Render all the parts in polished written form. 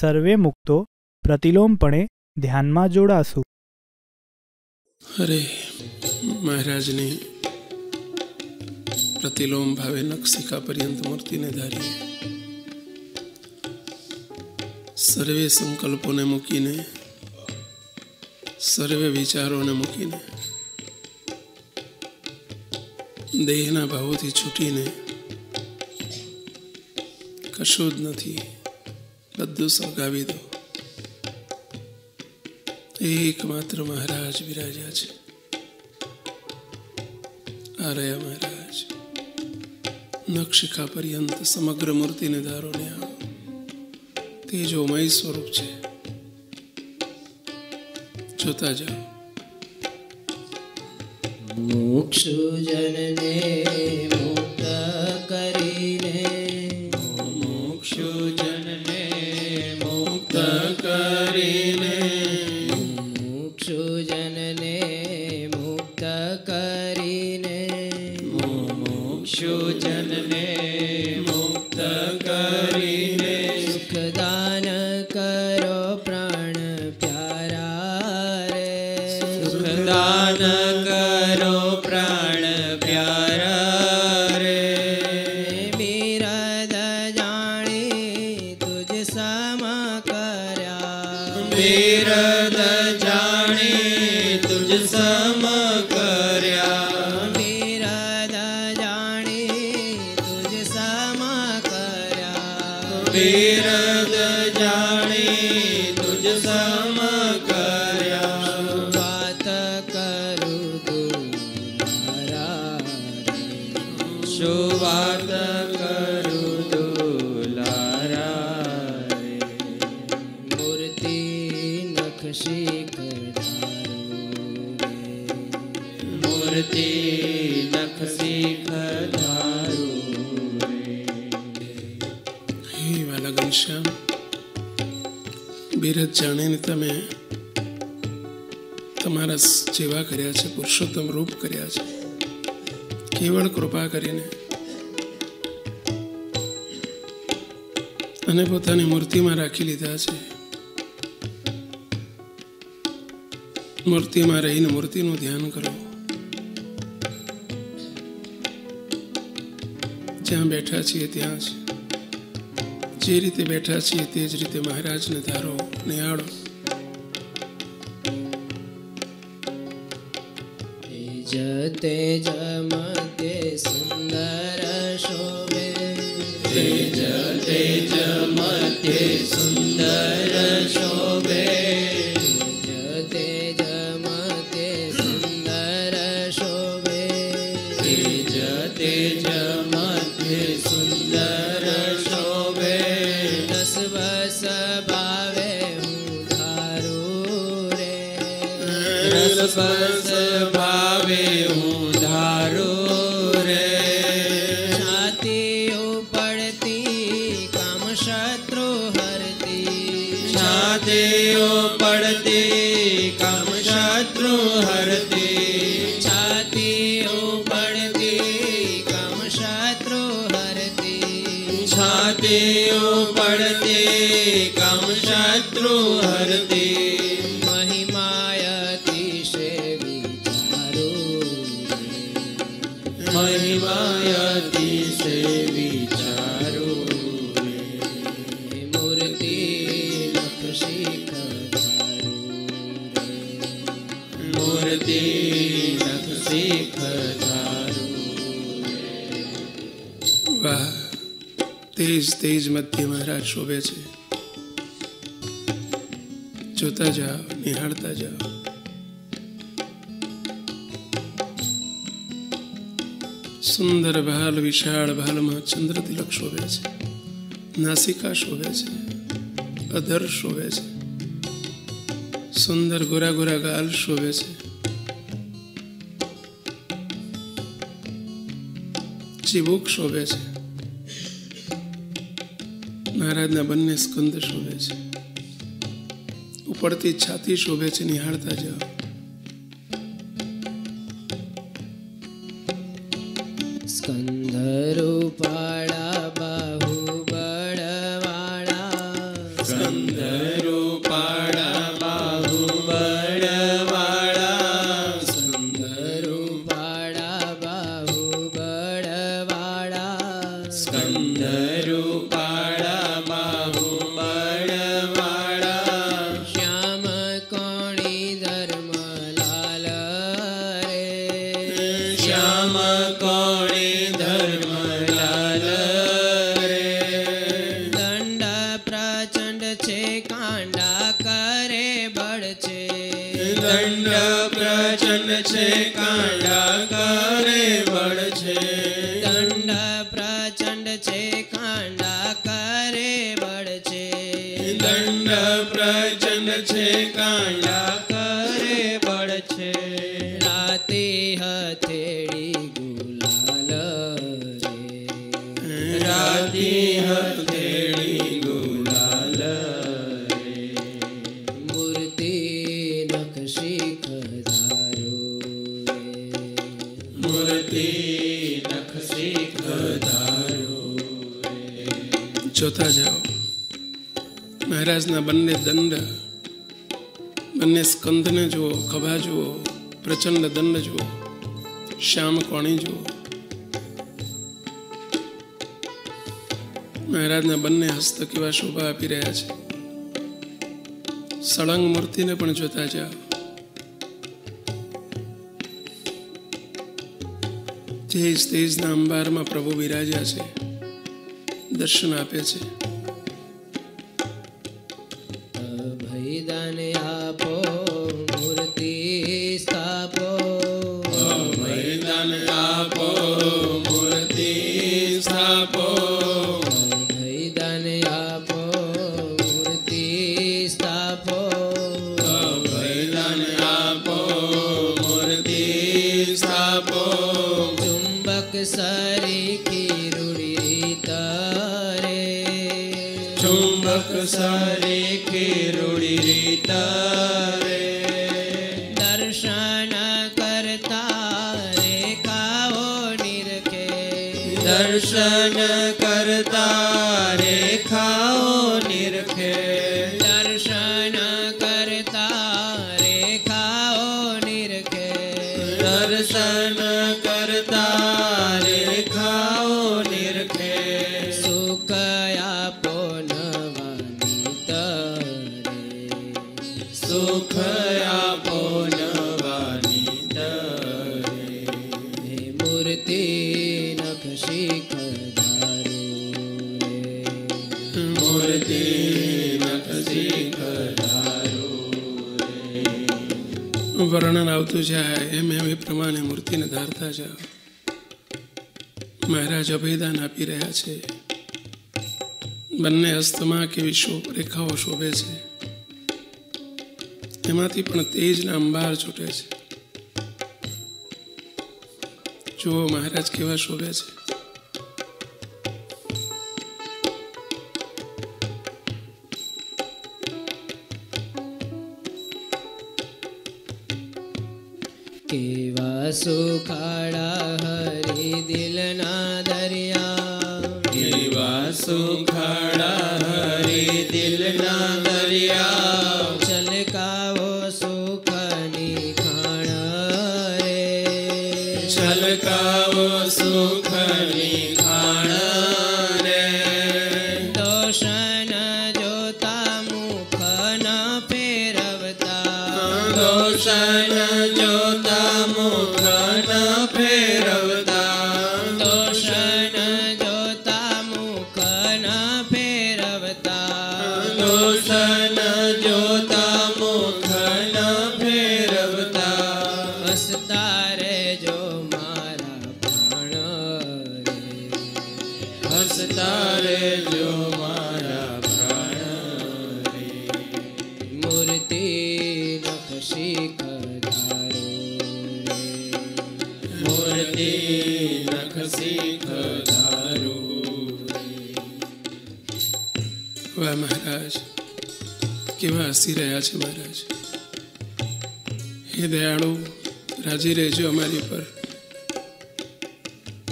સર્વે મુક્તો પ્રતિલોમપણે ધ્યાનમાં જોડાશું. અરે મહારાજની પ્રતિલોમ ભાવે નખશિખા પર્યંત મૂર્તિને ધારીએ. સર્વે સંકલ્પોને મૂકીને, સર્વે વિચારોને મૂકીને, દેહના ભાવોથી છૂટીને, કશું જ નથી, બધું સળગાવી દો. એકમાત્ર મહારાજ બિરાજ્યા છે. આ રહ્યા મહારાજ. નખશિખા પર્યંત સમગ્ર મૂર્તિને ધારો ને આવો. તેજોમય સ્વરૂપ છે. જોતા જાઓ. મોક્ષ જનને મુક્ત કરીને, મોક્ષ જનને મુક્ત કરીને, મોક્ષ જનને મુક્ત કરીને, મોક્ષ જનને મુક્ત કરીને, સુખદાન કરો પ્રાણ પ્યારા રે, સુખદાન કરો પ્રાણ પ્યારા રે. બિરદ જાણી તુજ સમ કર્યા, બિરદ જાણી તુજ સમ કર્યા, બિરદ જાણી તુજ સમ કર્યા, બિરદ જાણી તુજ સમ કર્યા. વાત કરું દુલારા રે, શું વાત કરું દુલારા રે. મૂર્તિ નખશિખ ધારું રે, મૂર્તિ નખશિખ ધારું રે. હે વાલા ઘનશ્યામ, બિરદ જાણીને તમે તમારા જેવા કર્યા છે, પુરુષોત્તમ રૂપ કર્યા છે. કેવળ કૃપા કરીને અને પોતાની મૂર્તિમાં રાખી લીધા છે. મૂર્તિમાં રહીને મૂર્તિનું ધ્યાન કરો. જ્યાં બેઠા છીએ ત્યાં જ, જે રીતે બેઠા છીએ તે જ રીતે મહારાજને ધારો, નિહાળો. તેજ મધ્ય સુંદર શોભે, તેજ તેજ મધ્ય સુંદર શોભે, તેજ મધ્ય સુંદર શોભે, તેજ તેજ મધ્ય સુંદર શોભે. રસ બસ ભાવે હું ધારું રે, રસ બસ ભાવે હું ધારું રે. છાતી પડતી કામ શત્રુ હરતી, છાતીઓ પડતી કામ શત્રુ હરતી, છાતીઓ પડતી કામ શત્રુ હરતી, છાતીઓ પડતી કામ શત્રુ હરતી. મહિમાયતિશે વિચારું રે, મહિમાયતિશે વિચારું રે. મૂર્તિ નખશિખ ધારું રે, મૂર્તિ નખશિખ ધારું રે. વાહ, તેજ તેજ મધ્ય મહારાજ શોભે છે. જોતા જાઓ, નિહાળતા જાઓ. સુંદર ભાલ, વિશાળ ભાલમાં ચંદ્ર તિલક શોભે છે. નાસિકા શોભે છે, અધર શોભે છે, સુંદર ગોરા ગોરા ગાલ શોભે છે, ચીબુક શોભે છે. મહારાજના બંને સ્કંદ શોભે છે. ઉપરથી છાતી શોભે છે. નિહાળતા જાઓ. સ્કંદ રૂપાળા બાહુ બળવાળા, સ્કંદ નામ કોણે ધર્મલાલ રે દંડ પ્રચંડ છે કાંડા કરે બળ છે દંડ પ્રચંડ છે કાંડા કરે બળ છે દંડ પ્રચંડ છે કાંડા કરે બળ છે દંડ પ્રચંડ છે કાંડા કરે બળ છે રાતે હથેળી ગુલાલ રે રાતે હથેળી ગુલાલ રે મૂર્તિ નખશી ખધારો રે મૂર્તિ નખશી ખધારો રે જોતા જાઓ મહારાજના બંને દંડ, બંને સ્કંદને જુઓ, ખભા જુઓ, પ્રચંડ દંડ જુઓ, શ્યામ કોણી જુઓ. મહારાજના બંને હસ્ત કેવા શોભા આપી રહ્યા છે. સળંગ મૂર્તિને પણ જોતા જાઓ. જે તેજના અંબારમાં પ્રભુ બિરાજ્યા છે, દર્શન આપે છે. દાન આપો મૂર્તિ સ્થાપો દાન આપો મૂર્તિ સ્થાપો દાન આપો મૂર્તિ સ્થાપો દાન આપો મૂર્તિ સ્થાપો ચુંબક સરીખી રૂડી તારે ચુંબક સરીખી રૂડી તારે દર્શન કરતા રેખાઓ નિરખે દર્શન કરતા રેખાઓ નિરખે દર્શન કરતા રેખાઓ નિરખે દર્શન કરતા રેખાઓ નિરખે સુખ આપો નવાની તરે સુખ આપો નવાની તરે હે મૂર્તિ નખશી ખધારો રે મૂર્તિ નખશી ખધારો રે વર્ણન આવતું જાય એમ એ પ્રમાણે મૂર્તિને ધારતા જાઓ. મહારાજ અભયદાન આપી રહ્યા છે. બંને હસ્તમાં કેવી રેખાઓ શોભે છે. એમાંથી પણ તેજના અંબાર છૂટે છે. જુઓ મહારાજ કેવા શોભે છે. કેવા સુખાડા હરી દિલના દરિયા કેવા સુખાડા હરી દિલના દરિયા છલકાવો સુખની ખાણ રે છલકાવો સુખની ખાણ રે દોષન જોતા મુખ ન ફેરવતા દોષન જોતા મુખ ન ફેરવતા દોષન જોતા મુખ ન ફેરવતા દોષન જોતા મુખ ન ફેરવતા હસતા રહેજો મારા પ્રાણ રે હસતા રહેજો મારા પ્રાણ રે મૂર્તિ નખશી ખધારો રે મૂર્તિ નખશી ખધારો રે વાહ મહારાજ, કેવા હસી રહ્યા છે મહારાજ. હે દયાળુ, રાજી રહેજો અમારી પર.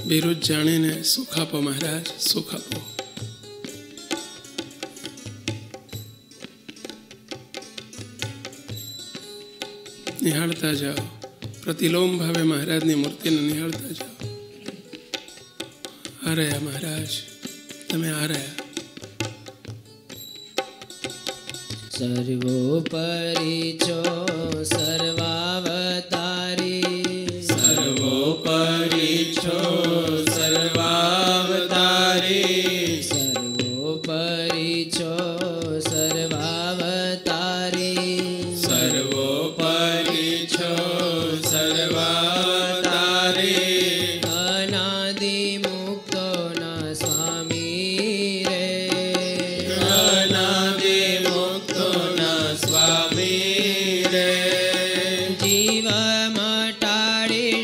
બિરુદ જાણીને સુખ આપો મહારાજ, સુખ આપો. નિહાળતા જાઓ. પ્રતિલોમ ભાવે મહારાજની મૂર્તિને નિહાળતા જાઓ. આ રહ્યા મહારાજ, તમે આ રહ્યા. સર્વોપરી છો સર્વાવતારી સર્વોપરી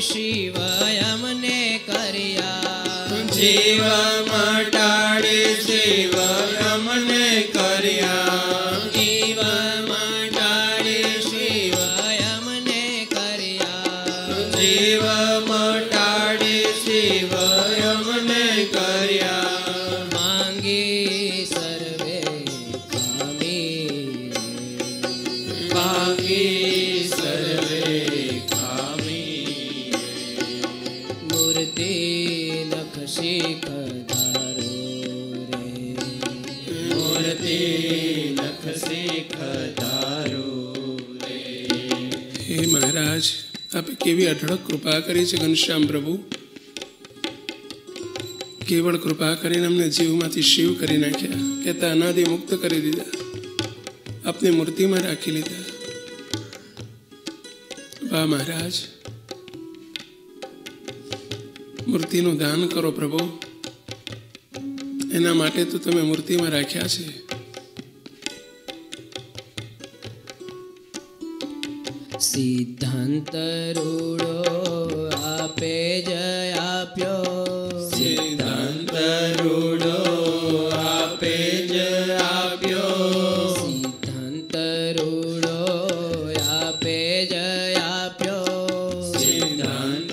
શિવ અમને કર્યા જીવ મટાડે શિવ અમને કર્યા જીવ મટાડે શિવ અમને કર્યા જીવ મટાડે શિવ અમને કર્યા માંગી સર્વે ખામી બાકી સર્વે ખામી મૂર્તિ નખ શીખ ધારો રે મૂર્તિ નખ શીખ ધારો રે હે મહારાજ, આપે કેવી અઢળક કૃપા કરી છે ઘનશ્યામ પ્રભુ. કેવળ કૃપા કરીને અમને જીવમાંથી શિવ કરી નાખ્યા, કહેતા અનાદિ મુક્ત કરી દીધા, આપની મૂર્તિમાં રાખી લીધા. વાહ મહારાજ, મૂર્તિનું દાન કરો પ્રભુ. એના માટે તો તમે મૂર્તિમાં રાખ્યા છે. સિદ્ધાંત રૂડો આપે જય આપ્યો સિદ્ધાંત રૂડો આપે જ આપ્યો સિદ્ધાંત રૂડો આપે જય આપ્યો સિદ્ધાંત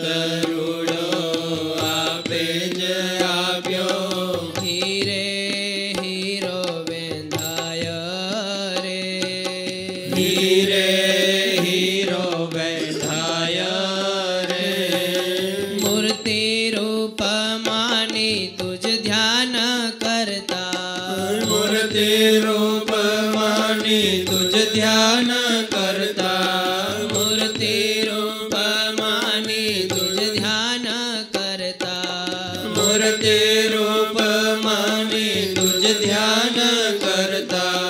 રૂડો આપે જ આપ્યો હીરે હીરો વેંધાય રે હીરે હીરો બેઠાય રે મૂર્તિ રૂપ માની તુજ ધ્યાન કરતા મૂર્તિ રૂપ માની તુજ ધ્યાન કરતા મૂર્તિ રૂપ માની તુજ ધ્યાન કરતા મૂર્તિ રૂપ માની તુજ ધ્યાન કરતા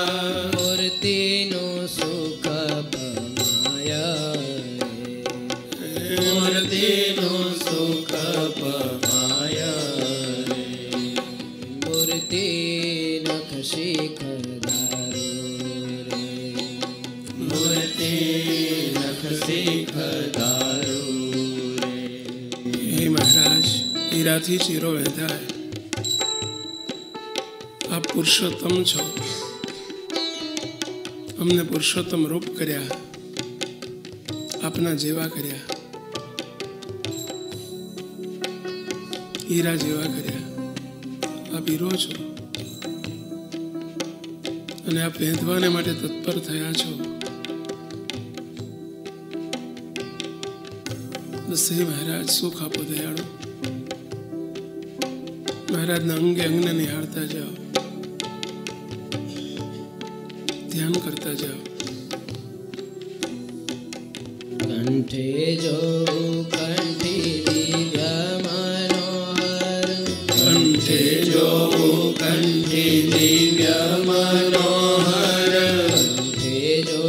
મૂર્તિનું સુખ પમાય રે મૂર્તિનું સુખ પમાય રે મૂર્તિ નખ શિખર ધારો રે મૂર્તિ નખ શીખ ધારો રે હે મહારાજ, હીરાથી ચીરો વેધાય. આપ પુરુષોત્તમ છો, અમને પુરુષોત્તમ રૂપ કર્યા, આપના જેવા કર્યા, હીરા જેવા કર્યા. આપ હીરો છો અને આપ વેધવાને માટે તત્પર થયા છો. બસ હે મહારાજ, સુખ આપો દયાળુ. મહારાજના અંગે અંગને નિહાળતા જાઓ, ધ્યાન કરતા જાઓ. કંઠે જો કંઠી દિવ્ય મનોહર કંઠે જોવું કંઠી દિવ્ય મનોહર કંઠે જો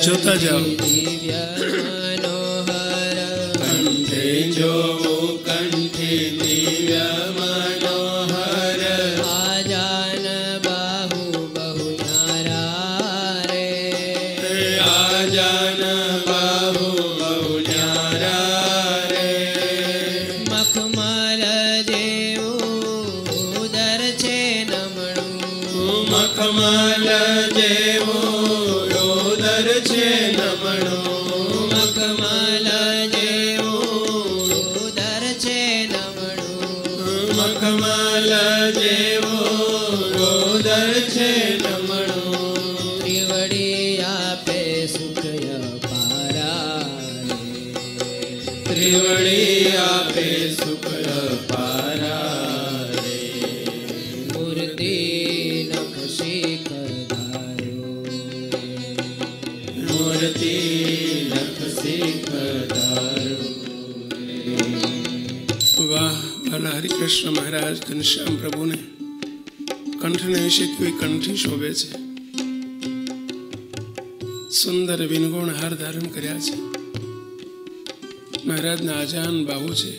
જોતા જાઓ. દિવ્ય મનોહર કંઠે જોવું કંઠી દિવ્ય મનોહર આજાન બાહુ બહુ ન્યારા રે આજાન બાહુ બહુ ન્યારા રે મખમલ જેવું ઉદર છે નમણું મખમલ જેવું ઉદર છે નમણું મખમલ જેવું ઉદર છે નમણું મખમલ જેવું ઉદર છે નમણું ત્રિવડી આપે સુખય પારા રે ત્રિવડી આપે સુખ પારા રે મૂર્તિ નખ શિખર ધારો રે મૂર્તિ નખ શીખ ધારો રે વાહ વાલા હરિકૃષ્ણ મહારાજ ઘનશ્યામ પ્રભુને કંઠને વિશે કેવી કંઠી શોભે છે. સુંદર વિનગુણ હાર ધારણ કર્યા છે. મહારાજના આજાન બાહુ છે,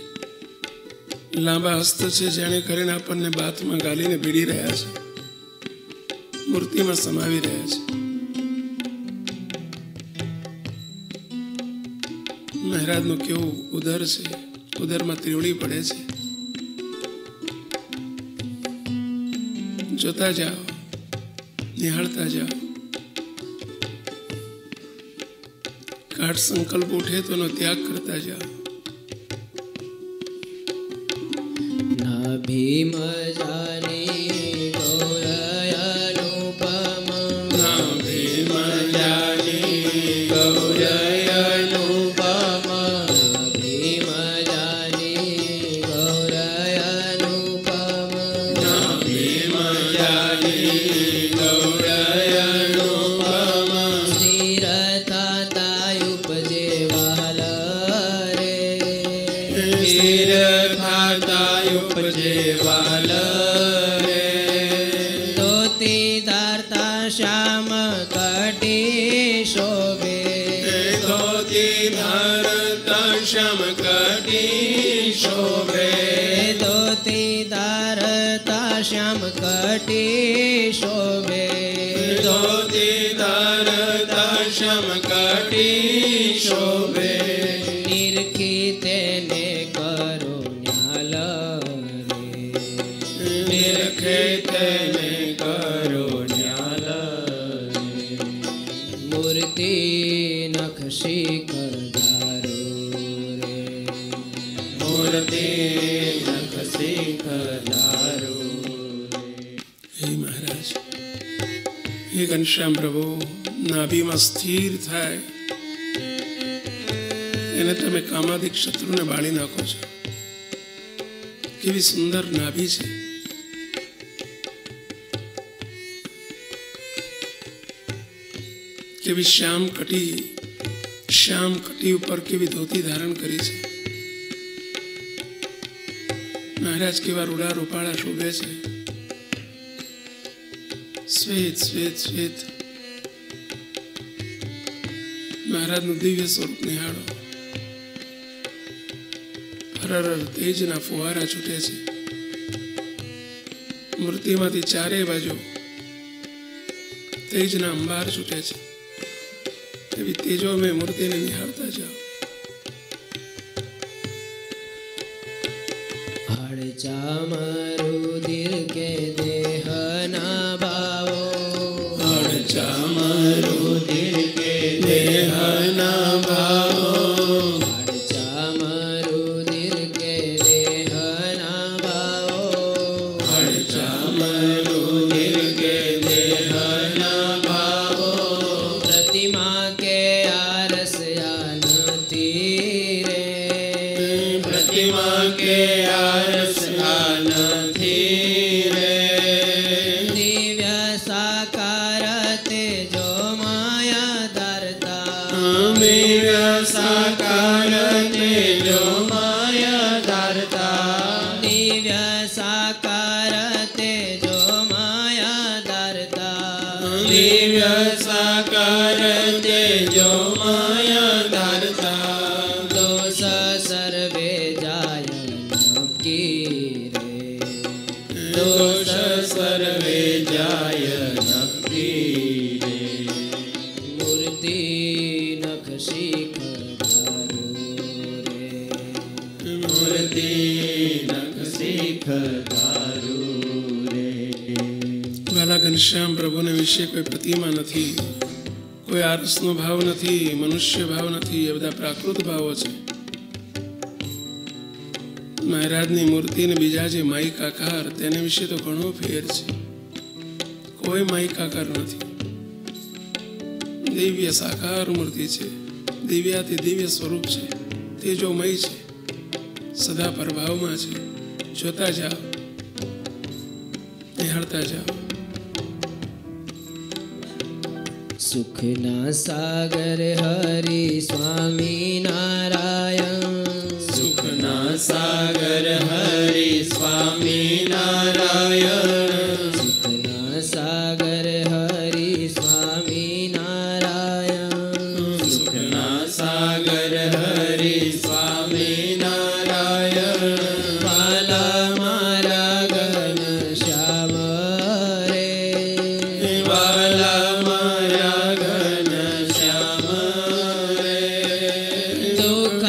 લાંબા હસ્ત છે, જેણે કરીને આપણને બાથમાં ગાલીને ભીડી રહ્યા છે, મૂર્તિમાં સમાવી રહ્યા છે. મહારાજનું કેવું ઉદર છે, ઉદરમાં ત્રિવળી પડે છે. જોતા જાઓ, નિહાળતા જાઓ. કાઢ સંકલ્પ ઉઠે તો એનો ત્યાગ કરતા જાઓ. ભીમ જાની ગૌરયનુપમ, ભીમ જાની ગૌરયનુપમ, ભીમ જાની ગૌરયનુપમ, ભીમ જાની ગૌરયનુપમ, સ્થિરતા તાય ઉપજે વહાલ રે, સ્થિર ખાતા ઉપજે વાલ રે, ધોતી ધારતા શ્યામ કટી શોભે, ધોતી ધારતા શ્યામ કટી શોભે, ધોતી ધારતા શ્યામ કટી શોભે, ધોતી ધારતા શ્યામ કટી શોભે, નિરખી તેને કરો ન્યાલ રે, નિરખે તેને કરો ન્યાલ રે, મૂર્તિ નખશી કરધારો રે, મૂર્તિ નખશી કરધારો રે. હે મહારાજ, હે ઘનશ્યામ પ્રભુ, નાભીમાં સ્થિર થાય એને તમે કામાદિક શત્રુને બાળી નાખો છો. કેવી સુંદર નાભી છે. કેવી શ્યામ કટી ઉપર કેવી ધોતી ધારણ કરી છે. મહારાજ કેવા રૂડા રૂપાળા શોભે છે. શ્વેત શ્વેત શ્વેત. મહારાજનું દિવ્ય સ્વરૂપ નિહાળો. હરર તેજના ફુવારા છૂટે છે. મૂર્તિમાંથી ચારે બાજુ તેજના અંબાર છૂટે છે. એવી તેજોમય મૂર્તિને નિહાળતા જાઓ. હળચામરુધિર કે દેહના ભાવો, હળચામરુધિર કે દેહના ભાવો, હળચામરુધિર કે દેહના ભાવો, હળચામરુધિર કે દેહના ભાવો, પ્રતિમા કે આરસ્યા નથી રે, પ્રતિમા કે આરસા નથી રે, દિવ્ય સાકાર તેજો માયા ધરતા, દિવ્ય સાકાર તેજો માયા ધારતા, દિવ્ય સાકાર તેજો માયા ધરતા, દિવ્ય સાકાર તેજો માયા ધારતા, દોષ સર્વે જાય નકી રે, દોષ સર્વે જાય નક્કી રે, મૂર્તિ નખશી કરધારો રે, મૂર્તિ નખશી કરધારો રે. વાલા ઘનશ્યામ પ્રભુને વિશે કોઈ પ્રતિમા નથી, કોઈ આરસનો ભાવ નથી, મનુષ્ય ભાવ નથી. એ બધા પ્રાકૃત ભાવો છે. મહારાજની મૂર્તિ ને બીજા જે માઈક આકાર તેને વિશે તો ઘણો ફેર છે. કોઈ માઈક આકાર નથી. દિવ્ય સાકાર મૂર્તિ છે. દિવ્યાથી દિવ્ય સ્વરૂપ છે. તેજોમય છે. સદા પ્રભાવમાં છે. જોતા જાઓ, નિહાળતા જાઓ. સુખના સાગર હરિ સ્વામી નારાયણ, સુખના સાગર હરિ સ્વામી નારાયણ, સુખના સાગર હરિ સ્વામી નારાયણ, સુખના સાગર હરિ સ્વામી નારાયણ, વાલા મારા ઘન શ્યામ રે, વાલા મારા ઘન શ્યામ રે, દુઃખ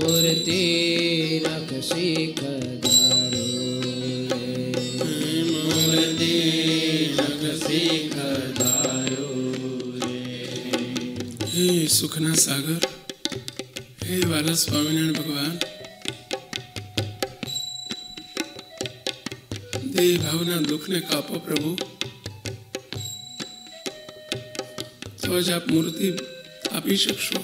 મૂર્તિ નખ શીખ ધારો મૂર્તિ નખ શીખ ધારો હે સુખના સાગર, હે વાલા સ્વામિનારાયણ ભગવાન, દેહ ભાવના દુઃખને કાપો પ્રભુ. તો જ આપ મૂર્તિ આપી શકશો.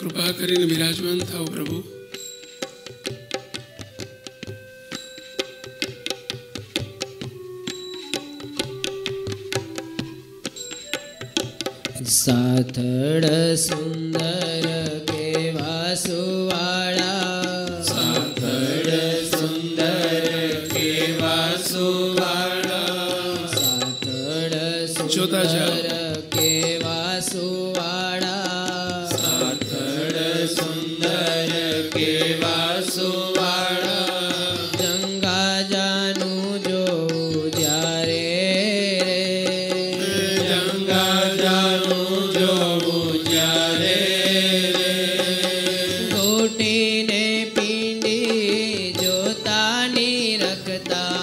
કૃપા કરીને બિરાજમાન થાઓ પ્રભુ. સાથળ સુંદર કેવા સુવાળા, સાથળ સુંદર કેવા સુવાળા, સાથળ જોતા જાઓ. સુંદર કેવા સુવાળા, સાથળ સુંદર કેવા સુવાળા, ગંગા જાનું જોઉં જ્યારે ગંગા જાનું જોવું જ્યારે ઘોટીને પિંડી જોતાની રખતા,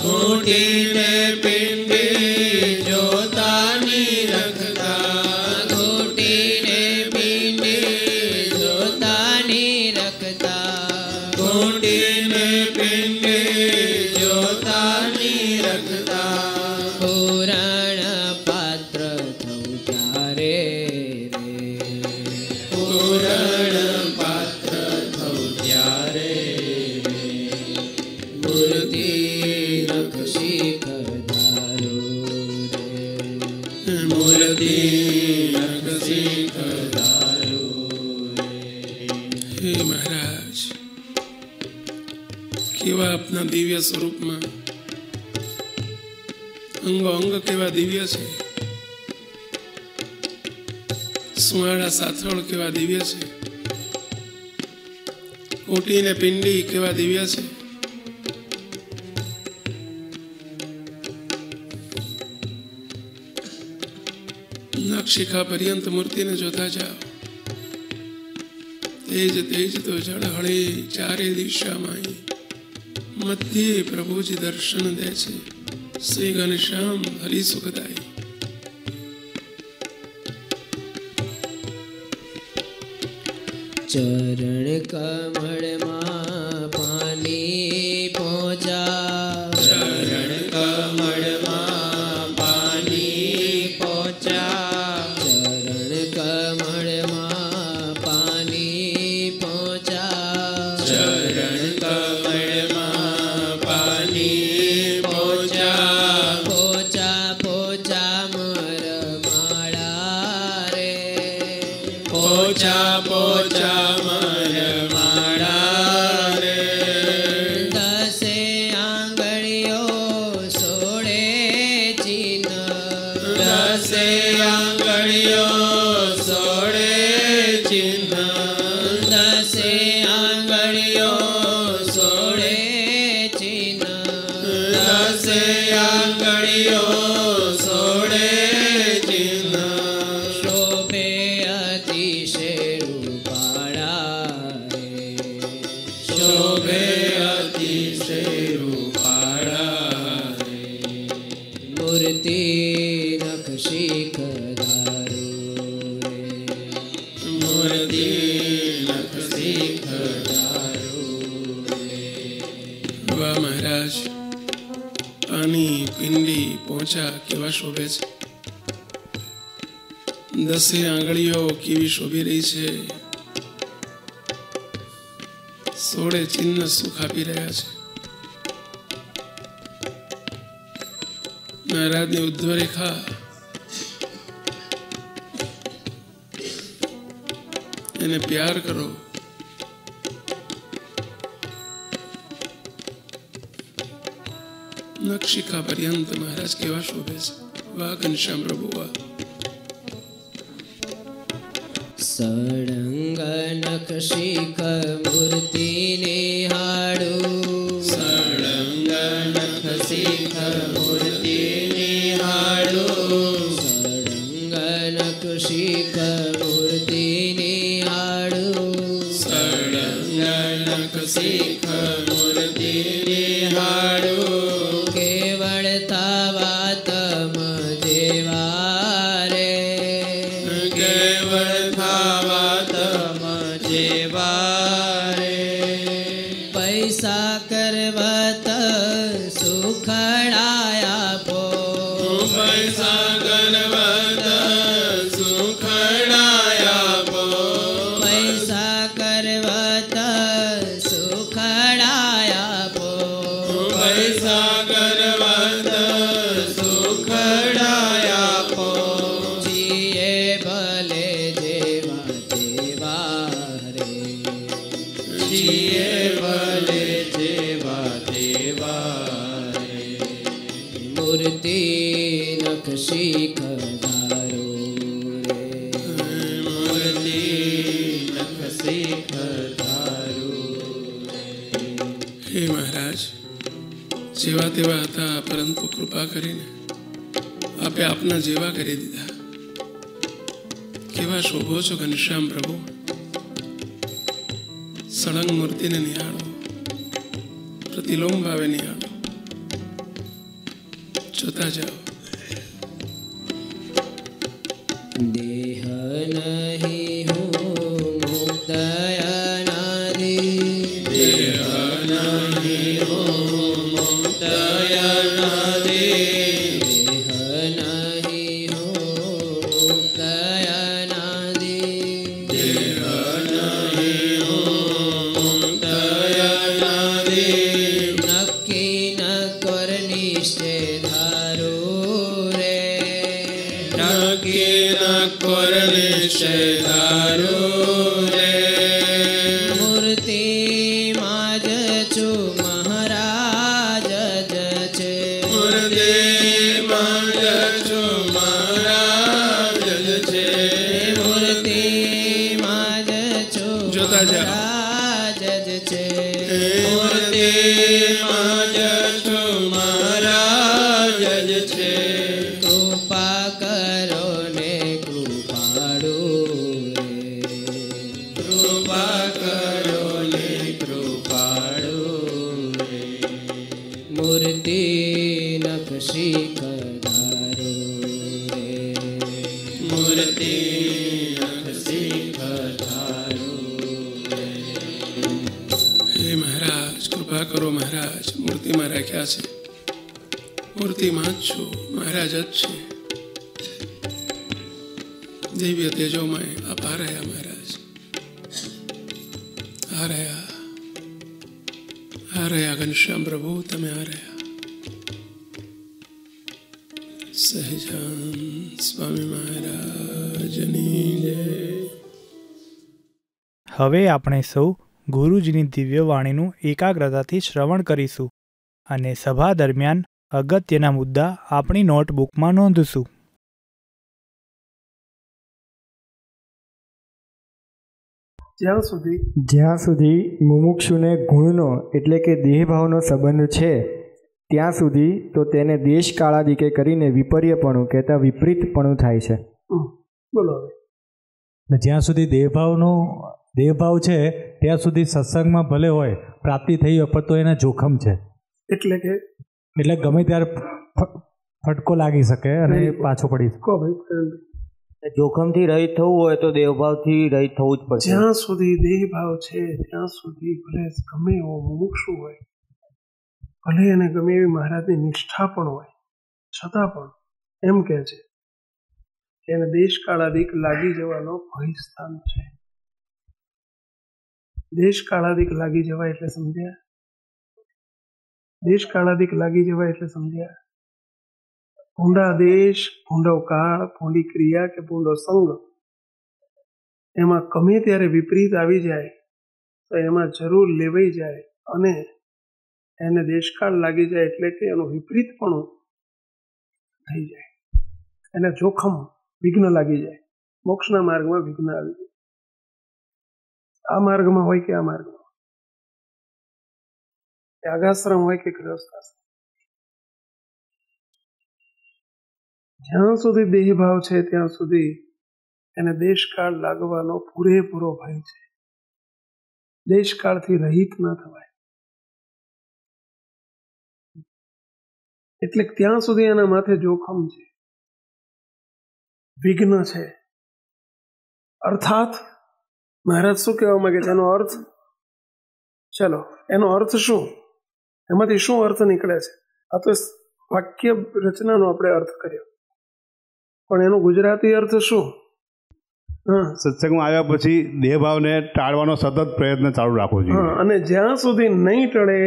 ઘોટીને પિંડી જોતાની રખતા, ઘોટીને પિંડી જોતાની રખતા, ઘોટીને પિંડી જોતાની રખતા, પુરાણ પાત્ર થવું ત્યારે પૂરણ પાત્ર થવું ત્યારે મૂર્તિ નખ શીખ ધારો મૂર્તિ નખ શીખ ધારો હે મહારાજ, કેવા આપના દિવ્ય સ્વરૂપમાં અંગો અંગ કેવા દિવ્ય છે. સુવાળા સાથળ કેવા દિવ્ય છે. કોટી ને પિંડી કેવા દિવ્ય છે. નખશિખા પર્યંત મૂર્તિને જોતા જાઓ. તેજ તેજ તો જળ હળે ચારે દિશામાં મધ્યે પ્રભુજી દર્શન દે છે. શ્રી ઘનશ્યામ હરિ સુખદાઈ. ચરણ કમળમાં પાણી પહોંચા, ચરણ કમળમાં પાણી પહોંચ્યા, ચરણ કમળમાં પાણી પહોંચા, ચરણ કમળમાં પાણી પહોંચ્યા, પોચા પોચા મર માળા રે, પોચા પોચા મર માળા રે, દસે આંગળીઓ સોળે ચિહ્ન, દસે આંગળીઓ સોળે ચિહ્ન, દસે આંગળીઓ સોળે ચિહ્ન, દસે આંગળીઓ સોળે ચિહ્ન, શોભે અતિશય રૂપાળા રે, શોભે અતિશય રૂપાળા રે, મૂર્તિ નખ શીખ ધારો રે, મૂર્તિ નખ શીખ ધારો રે. વાહ મહારાજ, પાણી પિંડી પહોંચા કેવા શોભે છે. દસે આંગળીઓ કેવી શોભી રહી છે. સોળે ચિહ્ન સુખ આપી રહ્યા છે. મહારાજની ઉદ્ધવ રેખા એને પ્યાર કરો. નખશિખા પર્યંત મહારાજ કેવા શોભે છે. વાહ ઘનશ્યામ પ્રભુ વાહ. સળંગ નખ શીખ મૂર્તિ નિહાળું, સળંગ નખ શીખ મૂર્તિ નિહાળું, કેવળ થવા તમ જેવા રે, કેવળ થવા તમ જેવા રે, પૈસા કરવત સુખડાયા પો, પૈસા કરવત સુખડાયા પો, પૈસા કરવત સુખડાયા પો, પૈસા કરવત સુખડાયા પો, જીએ ભલે જેવા જેવા રે, જીએ ભલે જેવા જેવા રે, મૂર્તિ નખશી ખધારો રે, મૂર્તિ નખશી ખધારો રે. હે મહારાજ, જેવા તેવા હતા, પરંતુ કૃપા કરીને આપે આપના જેવા કરી દીધા. કેવા શોભો છો ઘનશ્યામ પ્રભુ. સળંગ મૂર્તિને નિહાળો, પ્રતિલોમ ભાવે નિહાળો, જોતા જાઓ. દેહ નહીં હું મુક્ત અનાદિ, દેહ નહીં હું મુક્ત અનાદિ, દેહ નહીં હું મુક્ત અનાદિ, દેહ નહીં હું મુક્ત અનાદિ, નક્કી ન કર નિશ્ચય ધારો રે, નક્કી ન કર નિશ્ચય ધારો રે, મૂર્તિમાં જ છું મહારાજ જ છે, મૂર્તિમાં જ છું મહારાજ જ છે, મૂર્તિમાં જ છું જોતા જાઓ. મહારાજ જ છે, મૂર્તિમાં જ છું મહારાજ જ છે, કૃપા કરો ને કૃપાળુ રે, કૃપા કરો ને કૃપાળુ રે, મૂર્તિ નખશી કધારો રે, મૂર્તિ નખશી ખધારો રે. હે મહારાજ, કૃપા કરો મહારાજ. મૂર્તિમાં રાખ્યા છે, મૂર્તિમાં જ છું, મહારાજ જ છે. દિવ્ય તેજોમય આપ આ રહ્યા મહારાજ, આ રહ્યા, આ રહ્યા ઘનશ્યામ પ્રભુ, તમે આ રહ્યા. સહજાન સ્વામી મહારાજની જય. હવે આપણે સૌ ગુરુજીની દિવ્ય વાણીનું એકાગ્રતાથી શ્રવણ કરીશું અને સભા દરમિયાન અગત્યના મુદ્દા આપણી નોટબુકમાં નોંધશું. જ્યાં સુધી મુમુક્ષુને ગુણનો એટલે કે દેહભાવનો સંબંધ છે ત્યાં સુધી તો તેને દેશકાળાદિકે કરીને વિપર્યપણું કહેતા વિપરીતપણું થાય છે. બોલો. જ્યાં સુધી દેહભાવ છે ત્યાં સુધી સત્સંગમાં ભલે હોય પ્રાપ્તિ થઈ હોય પણ તો એને જોખમ છે. એટલે ગમે ત્યારે ફટકો લાગી શકે અને પાછો પડી શકે. જોખમથી રહિત થવું હોય તો દેહભાવથી રહિત થવું જ પડશે. જ્યાં સુધી દેહભાવ છે ત્યાં સુધી ભલે ગમે એવો મુમુક્ષુ હોય, ભલે એને ગમે એવી મહારાજની નિષ્ઠા પણ હોય, છતાં પણ એમ કહે છે કે એને દેશકાળાદિક લાગી જવાનો ભય સ્થાન છે. દેશકાળાદિક લાગી જવાય એટલે સમજ્યા? દેશકાળાદિક લાગી જવાય એટલે સમજ્યા? ભૂંડા દેશ, ભૂંડો કાળ, ભૂંડી ક્રિયા કે ભૂંડો સંગ, એમાં ગમે ત્યારે વિપરીત આવી જાય તો એમાં જરૂર લેવાઈ જાય અને એને દેશકાળ લાગી જાય એટલે કે એનું વિપરીતપણું થઈ જાય, એને જોખમ વિઘ્ન લાગી જાય, મોક્ષના માર્ગમાં વિઘ્ન આવી જાય. આ માર્ગમાં હોય કે આ માર્ગમાં, ત્યાગાશ્રમ હોય કે ગૃહસ્થાશ્રમ, જ્યાં સુધી દેહભાવ છે ત્યાં સુધી એને દેશકાળ લાગવાનો પૂરેપૂરો ભય છે. દેશકાળથી રહિત ન થવાય. એટલે ત્યાં સુધી એના માથે જોખમ છે, વિઘ્ન છે. અર્થાત મહારાજ શું કહેવા માંગે છે? એનો અર્થ, ચલો એનો અર્થ શું, એમાંથી શું અર્થ નીકળે છે? આ તો વાક્ય રચનાનો આપણે અર્થ કર્યો, પણ એનો ગુજરાતી અર્થ શું? સત્સંગમાં આવ્યા પછી દેહભાવને ટાળવાનો સતત પ્રયત્ન ચાલુ રાખવો જોઈએ. અને જ્યાં સુધી નહીં ટળે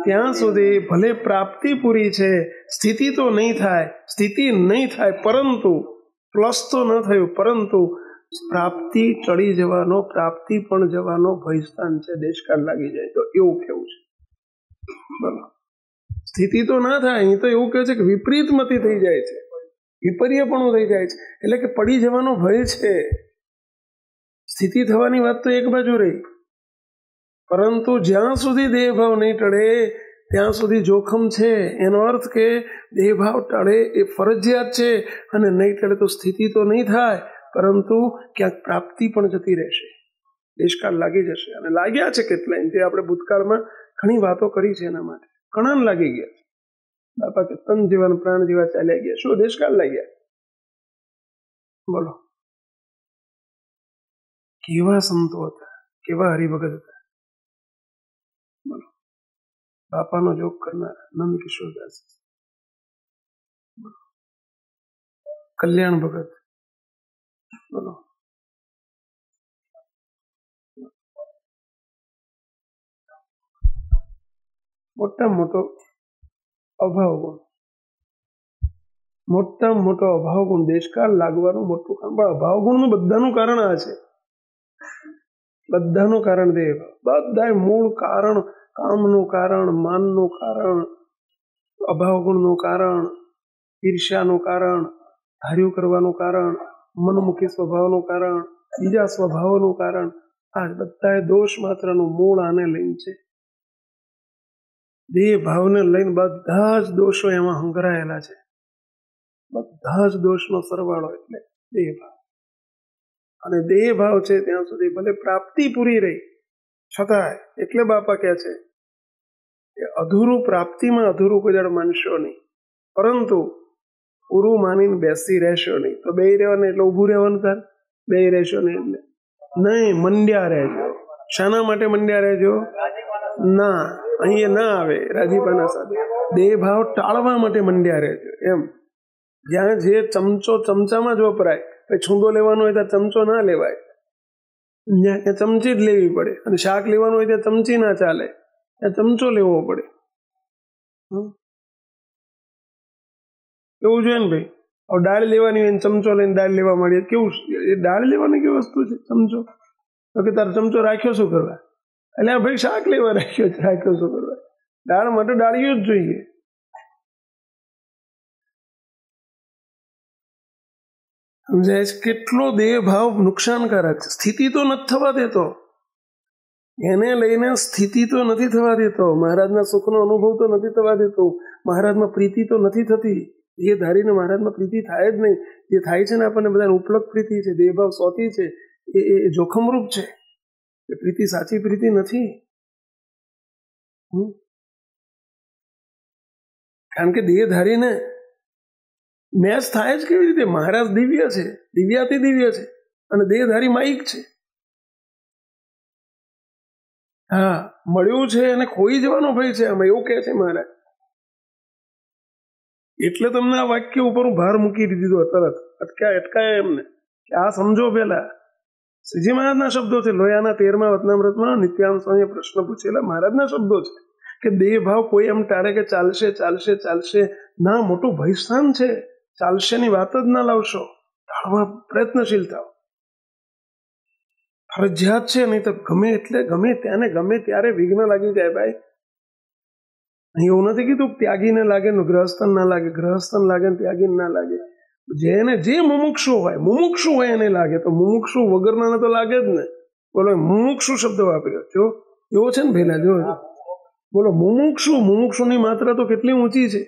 ત્યાં સુધી ભલે પ્રાપ્તિ પૂરી છે, સ્થિતિ તો નહીં થાય, સ્થિતિ નહીં થાય, પરંતુ પ્લસ તો ન થયું, પરંતુ પ્રાપ્તિ ટળી જવાનો, પ્રાપ્તિ પણ જવાનો ભયસ્થાન છે, દેશકાળ લાગી જાય તો, એવું કેવું છે. બોલો, સ્થિતિ તો ના થાય, અહીં તો એવું કહે છે કે વિપરીતમતી થઈ જાય છે, વિપર્યપણું થઈ જાય છે, એટલે કે પડી જવાનો ભય છે. સ્થિતિ થવાની વાત તો એક બાજુ રહી, પરંતુ જ્યાં સુધી દેહભાવ નહીં ટળે ત્યાં સુધી જોખમ છે. એનો અર્થ કે દેહભાવ ટળે એ ફરજિયાત છે, અને નહીં ટળે તો સ્થિતિ તો નહીં થાય, પરંતુ ક્યાંક પ્રાપ્તિ પણ જતી રહેશે, દેશકાળ લાગી જશે. અને લાગ્યા છે કેટલાય, તે આપણે ભૂતકાળમાં ઘણી વાતો કરી છે એના માટે, ઘણા લાગી ગયા. બાપા કે તન જીવન પ્રાણ જેવા ચાલ્યા ગયા, શું દેશકાળ લાગ્યા? બોલો, કેવા સંતો હતા, કેવા હરિભગત હતા. બોલો, બાપાનો જોગ કરનાર નંદ કિશોરદાસ, કલ્યાણ ભગત, બોલો, મોટામાં મોટો અભાવ ગુણ, મોટામાં મોટો અભાવ ગુણ, દેશકાળ લાગવાનું મોટું કામ. પણ અભાવ ગુણનું બધાનું કારણ આ છે, બધાનું કારણ દેહ, બધા મૂળ કારણ, કામનું કારણ, માનનું કારણ, અભાવ ગુણનું કારણ, ઈર્ષ્યાનું કારણ, ધાર્યું કરવાનું કારણ, મનમુખી સ્વભાવનું કારણ, બીજા સ્વભાવનું કારણ, આ બધા દોષ માત્રનું મૂળ આને લઈને છે. દેહ ભાવને લઈને બધા જ દોષો એમાં હંગરાયેલા છે, બધા જ દોષનો સરવાળો એટલે દેહ ભાવ. અને દેહ ભાવ છે ત્યાં સુધી ભલે પ્રાપ્તિ પૂરી રહી છતાંય, એટલે બાપા કહે છે કે અધૂરું, પ્રાપ્તિમાં અધૂરું કોઈ દાડો માનશો નહીં, પરંતુ પૂરું માનીને બેસી રહેશો નહીં. તો બે રહેવાનું એટલે ઊભું રહેવાનું, તાર બે રહેશો નહીં એટલે નહીં, મંડ્યા રહેજો. શાના માટે મંડ્યા રહેજો? ના, અહીંયા ના આવે રાજીપાના સાથે. દેહ ભાવ ટાળવા માટે મંડ્યા રહેજો. એમ જ્યાં જે ચમચો ચમચામાં જ વપરાય, છૂંદો લેવાનો હોય ત્યાં ચમચો ના લેવાય, ત્યાં ચમચી જ લેવી પડે. અને શાક લેવાનું હોય ત્યાં ચમચી ના ચાલે, ત્યાં ચમચો લેવો પડે. એવું જોઈએ ને ભાઈ. હવે દાળ લેવાની હોય ચમચો લઈને દાળ લેવા માંડીએ, કેવું એ દાળ લેવાની કેવી વસ્તુ છે ચમચો? તો કે તારો ચમચો રાખ્યો શું કરવા? એટલે ભાઈ શાક લેવા રાખ્યો શું કરવા? દાળ માટે ડાળીઓ જ જોઈએ. સમજાય છે? કેટલો દેહ ભાવ નુકસાનકારક છે. સ્થિતિ તો નથી થવા દેતો, એને લઈને સ્થિતિ તો નથી થવા દેતો, મહારાજના સુખનો અનુભવ તો નથી થવા દેતો, મહારાજમાં પ્રીતિ તો નથી થતી. એ ધારીને મહારાજમાં પ્રીતિ થાય જ નહીં. જે થાય છે ને આપણને બધાને ઉપલબ્ધ પ્રીતિ છે, દેહભાવ સોતી છે, એ જોખમરૂપ છે. એ પ્રીતિ સાચી પ્રીતિ નથી. કારણ કે દેહ ધારીને મેચ થાય જ કેવી રીતે? મહારાજ દિવ્ય છે, દિવ્યાથી દિવ્ય છે, અને દેહધારી માઇક છે. હા, મળ્યું છે અને ખોઈ જવાનો ભય છે આમાં, એવું કહે છે મહારાજ. એટલે તમને આ વાક્ય ઉપર હું ભાર મૂકી દીધો તરત, અટકાય એમને કે આ સમજો. પેલા શ્રીજી મહારાજના શબ્દો છે, લોયાના 13મા વતનામૃતમાં નિત્યાનંદ સ્વામીએ પ્રશ્ન પૂછેલા, મહારાજના શબ્દો છે કે દેહ ભાવ કોઈ એમ ટાળે કે ચાલશે ચાલશે ચાલશે, ના, મોટું ભયસ્થાન છે. ચાલશે ની વાત જ ના લાવશો, ટાળવા પ્રયત્નશીલ થાવ, ફરજિયાત છે. નહીં તો ગમે એટલે ગમે ત્યાંને ગમે ત્યારે વિઘ્ન લાગી જાય ભાઈ. અહીં એવું નથી કીધું ત્યાગીને લાગે ને ગ્રહસ્થન ના લાગે, ગ્રહસ્થન લાગે ને ત્યાગીને ના લાગે. જેને જે મુમુક્ષુ હોય એને લાગે, તો મુમુક્ષુ વગરના તો લાગે જ ને. બોલો, મુમુક્ષુ શબ્દ વાપર્યો જો, એવો છે ને ભેલા જો. બોલો, મુમુક્ષુની માત્રા તો કેટલી ઊંચી છે.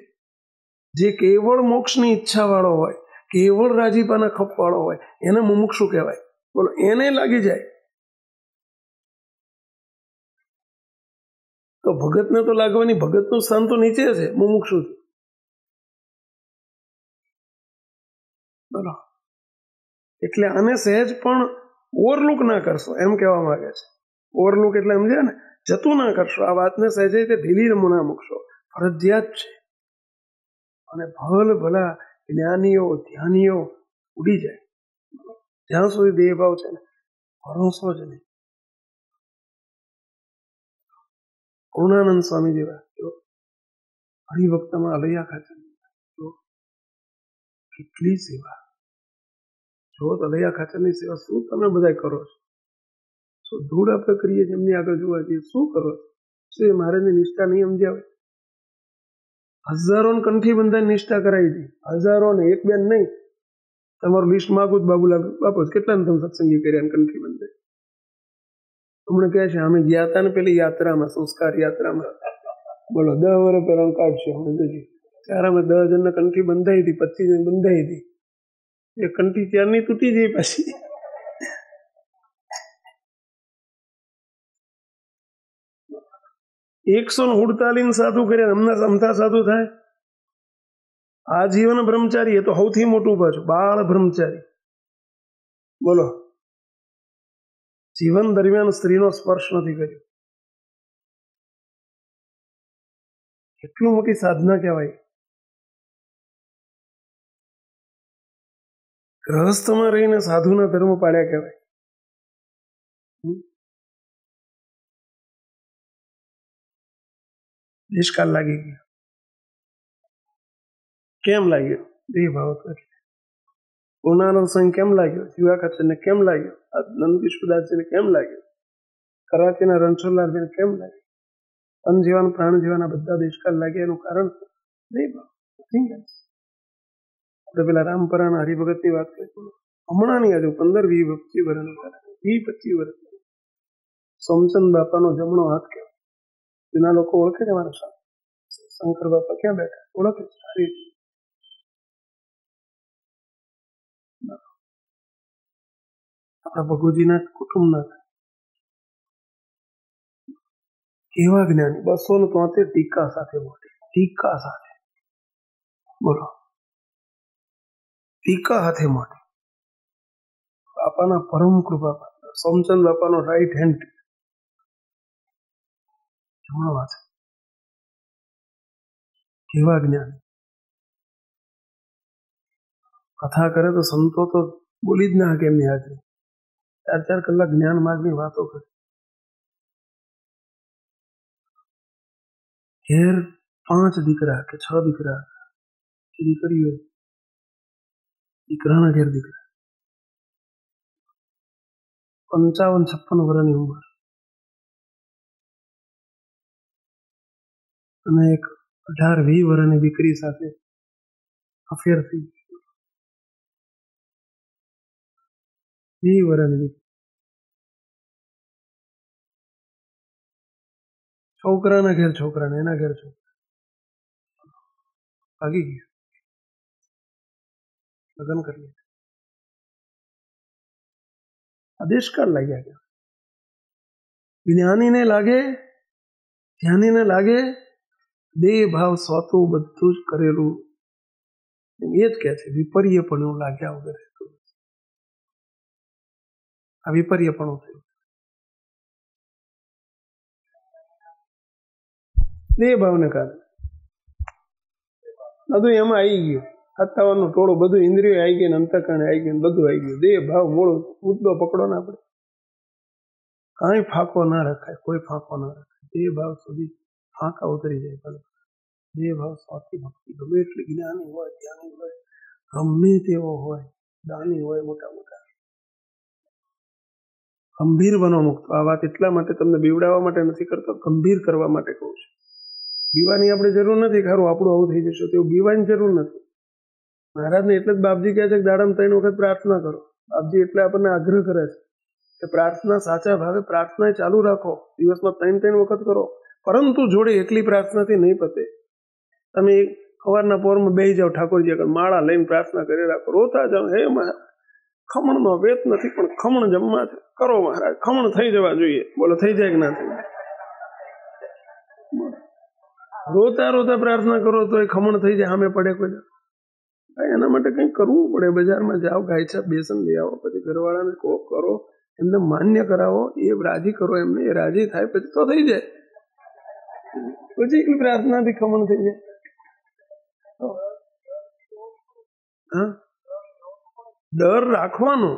જે કેવળ મોક્ષની ઈચ્છા વાળો હોય, કેવળ રાજીપાના ખપ વાળો હોય, એને મુમુક્ષુ કહેવાય. બોલો, એને લાગી જાય તો ભગતને તો લાગવાની, ભગતનું સ્થાન તો નીચે છે મુમુક્ષુથી. બરાબર. એટલે આને સહેજ પણ ઓવરલુક ના કરશો એમ કહેવા માંગે છે. ઓવરલુક એટલે સમજ્યા ને, જતું ના કરશો. આ વાતને સહેજે રીતે ઢીલી ના મૂકશો, ફરજિયાત છે. અને ભલા જ્ઞાનીઓ ધ્યાનીઓ ઉડી જાય જ્યાં સુધી દેહભાવ છે ને ભરોસો જ નહીં. પૂર્ણાનંદ સ્વામી જેવા હરિભક્તમાં અલૈયા ખાચર કેટલી સેવા. જો અલૈયા ખાચરની સેવા શું તમે બધા કરો છો? શું ધૂળ આપણે કરીએ છીએ એમની આગળ જોવા જઈએ, શું કરો છો? શું એ મહારાજની નિષ્ઠા નહીં સમજ્યા હોય? હજારોને કંઠી બંધાઈ નિષ્ઠા કરાવી હતી, હજારોને, એક બેન નહીં. તમારું લિસ્ટ માગું જ બાબુલાલ બાપુ કેટલા તમે સત્સંગી કર્યા કંઠી બંધાઈ. હમણાં કહે છે અમે ગયા હતા ને પેલી યાત્રામાં, સંસ્કાર યાત્રામાં, બોલો 10 વર્ષ પહેલા કાઢશે. ત્યારે અમે 10 જણને કંઠી બંધાઈ હતી, 25 જણ બંધાઈ હતી. એ કંઠી ત્યારની તૂટી ગઈ પછી. એકસો 148 સાધુ કર્યા, હમણાં સમથા સાધુ થાય. આજીવન બ્રહ્મચારી, એ તો સૌથી મોટું પાછું બાળ બ્રહ્મચારી. બોલો, જીવન દરમિયાન સ્ત્રીનો સ્પર્શ નથી કર્યો. કેટલું મોટી સાધના કહેવાય. ગ્રહસ્થમાં રહીને સાધુના ધર્મ પાડ્યા કહેવાય. દેશકાળ લાગી ગયો. કેમ લાગ્યો? દેહ ભાવ. પૂર્ણાનંદ સ્વામી કેમ લાગ્યો? જીવા ખાચરને કેમ લાગ્યો? નંદકિશોરદાસજીને કેમ લાગ્યો? કરાચીના રણછોડલાલજીને કેમ લાગ્યો? તન જીવાન પ્રાણ જીવાના બધા દેશકાળ લાગ્યા. એનું કારણ દેહ ભાવ. આપણે પેલા રામપરાના હરિભગતની વાત કરી, હમણાં ની આજે 15-20-25 વર્ષ 20-25 વર્ષ સોમચંદ બાપાનો જમણો હાથ કહેવાય. જૂના લોકો ઓળખે છે મારા સાહેબ શંકર બાપા ક્યાં બેઠા? ઓળખે છે સારી. આપણા ભગુજીના કુટુંબના કેવા જ્ઞાની, 273 ટીકા સાથે મોટી, ટીકા સાથે. બોલો, ટીકા હાથે મોટી. બાપાના પરમ કૃપા, સોમચંદ બાપાનો રાઈટ હેન્ડ, જમણો હાથ. કેવા જ્ઞાની. કથા કરે તો સંતો તો બોલી જ ના શકે એમની હાજરી. 4-4 કલાક જ્ઞાન માર્ગની વાતો કરે. ઘેર 5 દીકરા કે 6 દીકરા, દીકરીઓ, દીકરાના ઘેર દીકરા, 55-56 વર્ષની ઉંમર, અને એક 18-20 વર્ષની દીકરી સાથે અફેર થઈ ગઈ. 20 વર્ષની દીકરી. છોકરાના ઘેર છોકરાને, એના ઘેર છોકરા, ભાગી ગયા, લગ્ન કરી લીધા. આદેશકાળ લાગ્યા ગયા. જ્ઞાનીને લાગે, ધ્યાનીને લાગે દેહ ભાવ સ્વતું બધું જ કરેલું. એ જ કહે છે વિપર્યપણું લાગ્યા વગર. આ વિપર્યપણું થયું. દેહ ભાવને કારણે બધું એમાં આવી ગયું. 57નું ટોળું બધું ઇન્દ્રિયો આવી ગઈ, અંતઃકરણે આવી ગયું, બધું આવી ગયું. દેહ ભાવ મૂળ મુદ્દો પકડો ના પડે, કાંઈ ફાંકો ના રખાય, કોઈ ફાંકો ના રખાય. દેહ ભાવ સુધી ફાંકા ઉતરી જાય. ભલે દેહ ભાવ સ્વાથી ભક્તિ, ગમે એટલી જ્ઞાની હોય, ધ્યાની હોય, ગમે તેવો હોય, દાની હોય, મોટા મોટા, ગંભીર બનો મુક્ત. આ વાત એટલા માટે તમને બીવડાવવા માટે નથી કરતો, ગંભીર કરવા માટે કહું છું. બીવાની આપણે જરૂર નથી, ખરું આપણું આવું થઈ જશે તેવું બીવાની જરૂર નથી. મહારાજને એટલે જ બાપજી કહે છે કે દાડામાં 3 વખત પ્રાર્થના કરો. બાપજી એટલે આપણને આગ્રહ કરે છે કે પ્રાર્થના સાચા ભાવે પ્રાર્થના ચાલુ રાખો. દિવસમાં 3 વખત કરો, પરંતુ જોડે એકલી પ્રાર્થનાથી નહીં પતે. તમે સવારના પોરમાં બેસી જાઓ, ઠાકોરજી આગળ માળા લઈને પ્રાર્થના કરી રાખો, રોતા જાઓ, હે મહારાજ ખમણનો વેત નથી પણ ખમણ જમવા છે, કરો મહારાજ, ખમણ થઈ જવા જોઈએ. બોલો થઈ જાય કે ના થઈ જાય? રોતા રોતા પ્રાર્થના કરો તો એ ખમણ થઈ જાય, સામે પડે કોઈ. એના માટે કંઈક કરવું પડે. બજારમાં જાઓ, ગાય છાપ બેસન લઈ આવો, પછી ઘરવાળાને કહો, કરો, એમને માન્ય કરાવો, એ રાજી કરો એમને, એ રાજી થાય પછી તો થઈ જાય, પછી એટલી પ્રાર્થનાથી ખમણ થઈ જાય. હા, ડર રાખવાનો,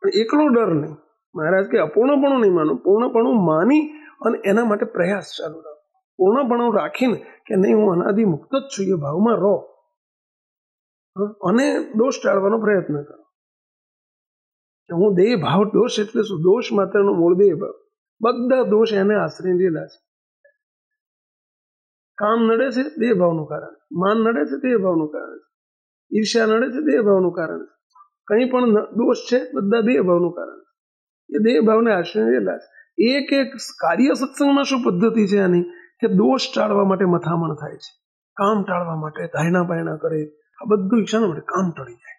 પણ એકલો ડર નહીં. મહારાજ કે અપૂર્ણપણું નહીં માનો, પૂર્ણપણું માની અને એના માટે પ્રયાસ ચાલુ રાખો. પૂર્ણપણું રાખીને કે નહીં હું અનાદિ મુક્ત જ છું એ ભાવમાં રહો અને દોષ ટાળવાનો પ્રયત્ન કરો. હું દેહ ભાવ, દોષ એટલે શું? દોષ માત્રનો મૂળ દેહ ભાવ. બધા દોષ એને આશ્રય રહેલા છે. કામ નડે છે દેહ ભાવનું કારણ, માન નડે છે દેહ ભાવનું કારણ છે, ઈર્ષ્યા નડે છે દેહ ભાવનું કારણ છે, કંઈ પણ દોષ છે બધા દેહ ભાવનું કારણ છે. એ દેહ ભાવને આશ્રય રહેલા છે. એક એક કાર્ય સત્સંગમાં શું પદ્ધતિ છે આની કે દોષ ટાળવા માટે મથામણ થાય છે, કામ ટાળવા માટે ધાયણા પાયણા કરે, આ બધું ઈચ્છાના માટે કામ ટળી જાય.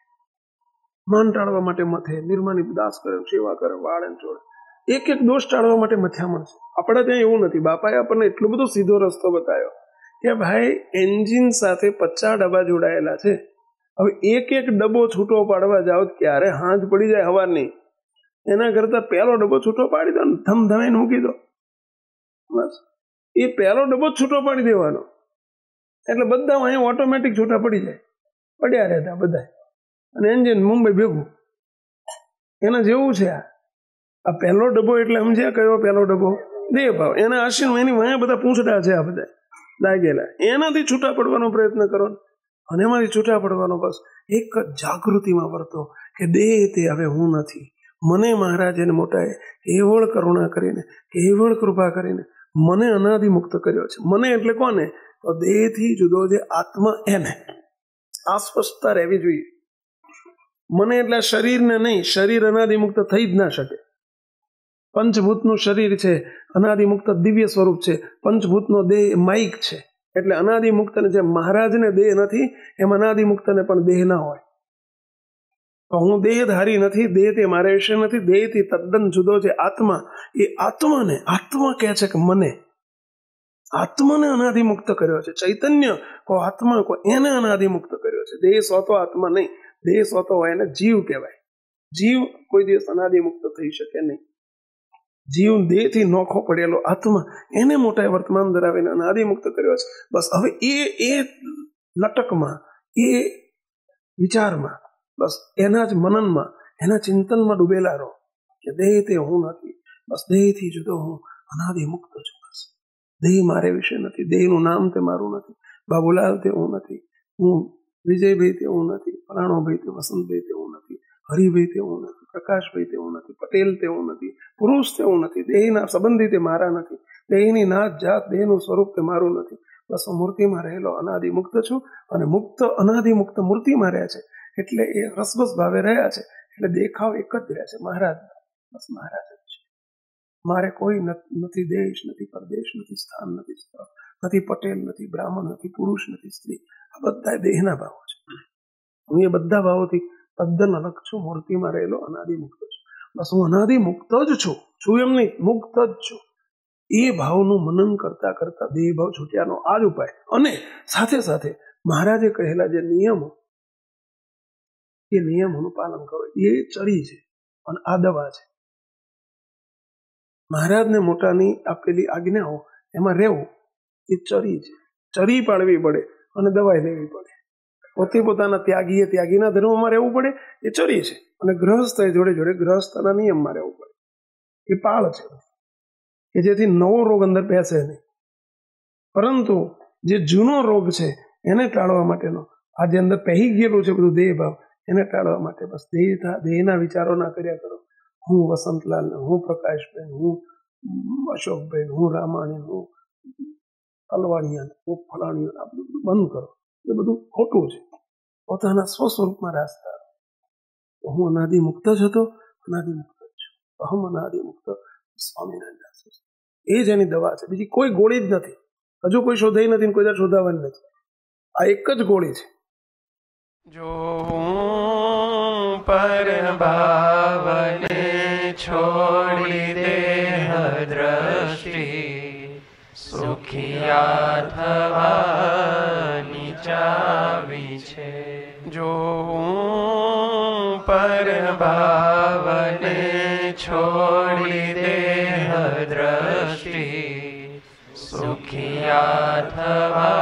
માન ટાળવા માટે મથે, નિર્માની દાસ કરે, સેવા કરે, વાળે ચોળે, એક એક દોષ ટાળવા માટે મથામણ છે. આપણે ત્યાં એવું નથી. બાપાએ આપણને એટલો બધો સીધો રસ્તો બતાવ્યો કે ભાઈ એન્જિન સાથે 50 ડબ્બા જોડાયેલા છે, હવે એક એક ડબ્બો છૂટો પાડવા જાઓ ક્યારે હાંજ પડી જાય હવારની, એના કરતા પહેલો ડબ્બો છૂટો પાડી દો ને ધમધમાઈને મૂકી દો, બસ એ પહેલો ડબ્બો છૂટો પાડી દેવાનો એટલે બધા અહીંયા ઓટોમેટિક છૂટા પડી જાય, પડ્યા રહેતા બધા, અને એન્જિન મુંબઈ ભેગું. એના જેવું છે આ પહેલો ડબ્બો. એટલે સમજ્યા કયો પહેલો ડબ્બો? દેહ ભાવ. એના આશીર્વાદ એની વાયા બધા પૂંછડા છે આ બધા લાગેલા, એનાથી છૂટા પડવાનો પ્રયત્ન કરો અને એમાંથી છૂટા પડવાનો બસ એક જ જાગૃતિમાં વર્તો કે દેહ તે હવે હું નથી. મને મહારાજ એને મોટાએ કેવળ કરુણા કરીને, કેવળ કૃપા કરીને મને અનાદિ મુક્ત કર્યો છે. મને એટલે કોને? તો દેહથી જુદો જે આત્મા, એને આ સ્પષ્ટતા રહેવી જોઈએ. મને એટલે શરીરને નહીં, શરીર અનાદિ મુક્ત થઈ જ ના શકે. પંચભૂતનું શરીર છે, અનાદિ મુક્ત દિવ્ય સ્વરૂપ છે, પંચભૂતનો દેહ માઇક છે, એટલે અનાદિ મુક્તને જે મહારાજને દેહ નથી એમ અનાદિ મુક્તને પણ દેહ ના હોય. તો હું દેહધારી નથી, દેહ તે મારે વિશે નથી, દેહથી તદ્દન જુદો છે આત્મા. એ આત્માને આત્મા કહે છે કે મને આત્માને અનાદિ મુક્ત કર્યો છે. ચૈતન્ય કો આત્મા કો એને અનાદિ મુક્ત કર્યો છે. દેહ સ્વતો આત્મા નહીં, દેહ સ્વતો હોય એને જીવ કહેવાય. જીવ કોઈ દિવસ અનાદિ મુક્ત થઈ શકે નહીં. જીવ દેહથી નોખો પડેલો આત્મા, એને મોટા વર્તમાન ધરાવીને અનાદિ મુક્ત કર્યો છે. બસ હવે એ લટકમાં, એ વિચારમાં, બસ એના જ મનનમાં, એના ચિંતનમાં ડૂબેલા રહો કે દેહ તે હું નથી, બસ દેહથી જુદો હું અનાદિ મુક્ત છું. બસ દેહ મારે વિશે નથી, દેહનું નામ તે મારું નથી, બાબુલાલ તે હું નથી, હું વિજયભાઈ તે હું નથી, ફલાણોભાઈ તે વસંતભાઈ તે હું નથી, હરિભાઈ તે હું નથી, પ્રકાશભાઈ તે હું નથી, પટેલ તે હું નથી, પુરુષ તે હું નથી, દેહના સંબંધી તે મારા નથી, દેહની નાત જાત, દેહનું સ્વરૂપ તે મારું નથી. બસ હું મૂર્તિમાં રહેલો અનાદિ મુક્ત છું, અને મુક્ત અનાદિ મુક્ત મૂર્તિમાં રહ્યા છે એટલે એ રસબસ ભાવે રહ્યા છે, એટલે દેખાવ એક જ રહ્યા છે મહારાજ. બસ મહારાજ જ છે. મારે કોઈ નથી, દેશ નથી, પરદેશ નથી, સ્થાન નથી, સ્થળ નથી, પટેલ નથી, બ્રાહ્મણ નથી, પુરુષ નથી, સ્ત્રી, આ બધા દેહના ભાવો છે. હું એ બધા ભાવોથી તદ્દન અલગ છું, મૂર્તિમાં રહેલો અનાદિ મુક્ત છું. બસ હું અનાદિ મુક્ત જ છું, એમ નહીં, મુક્ત જ છું. એ ભાવનું મનન કરતા કરતા દેહ ભાવ છૂટ્યાનો આ જ ઉપાય. અને સાથે સાથે મહારાજે કહેલા જે નિયમો, એ નિયમોનું પાલન કરો. એ ચરી છે અને આ દવા છે. મહારાજને મોટાની આપેલી આજ્ઞાઓ એમાં રહેવું એ ચરી છે. ચરી પાડવી પડે અને દવાઈ લેવી પડે. પોતે પોતાના ત્યાગીના ધર્મમાં રહેવું પડે, એ ચરી છે. અને ગ્રહસ્થ જોડે જોડે ગ્રહસ્થના નિયમમાં રહેવું પડે, એ પાળ છે કે જેથી નવો રોગ અંદર બેસે નહીં. પરંતુ જે જૂનો રોગ છે એને ટાળવા માટેનો, આ જે અંદર પહેરી ગયેલું છે બધું દેહ ભાવ, એને ટાળવા માટે બસ દેહના વિચારો ના કર્યા કરો. હું વસંતલાલ, હું પ્રકાશબેન, હું અશોકભાઈ, હું રામાણી, હું અલવાણિયા, હું ફલાણીયા, આ બધું બંધ કરો. એ બધું ખોટું છે. પોતાના સ્વસ્વરૂપમાં રાસ્તા. તો હું અનાદિ મુક્ત જ હતો, અનાદિ મુક્ત જ છું. અહમ અનાદિ મુક્ત સ્વામિનારાયણ દાસ. એ જ એની દવા છે, બીજી કોઈ ગોળી જ નથી. હજુ કોઈ શોધાઈ નથી, કોઈ દર શોધાવાની નથી. આ એક જ ગોળી છે. જો પર ભાવને છોડી દેહ દ્રષ્ટિ, સુખિયા થવાની ચાવી છે. જો પર ભાવને છોડી દેહ દ્રષ્ટિ સુખિયા થવા